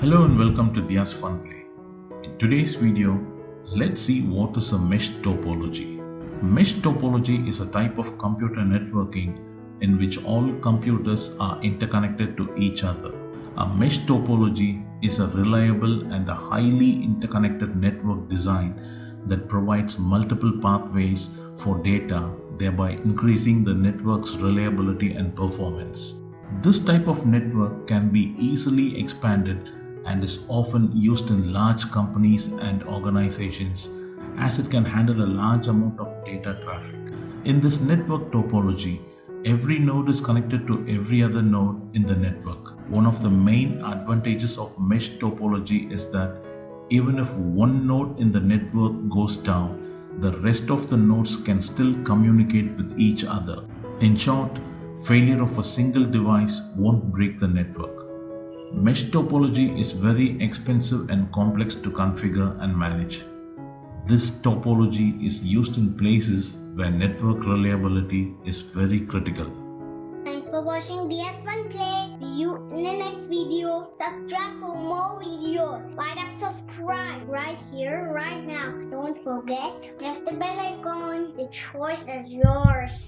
Hello and welcome to diyas Funplay. In today's video, let's see what is a mesh topology. Mesh topology is a type of computer networking in which all computers are interconnected to each other. A mesh topology is a reliable and a highly interconnected network design that provides multiple pathways for data, thereby increasing the network's reliability and performance. This type of network can be easily expanded and is often used in large companies and organizations as it can handle a large amount of data traffic. In this network topology, every node is connected to every other node in the network. One of the main advantages of mesh topology is that even if one node in the network goes down, the rest of the nodes can still communicate with each other. In short, failure of a single device won't break the network. Mesh topology is very expensive and complex to configure and manage. This topology is used in places where network reliability is very critical. Thanks for watching DS Funplay. See you in the next video. Subscribe for more videos. Why not subscribe right here, right now? Don't forget, press the bell icon. The choice is yours.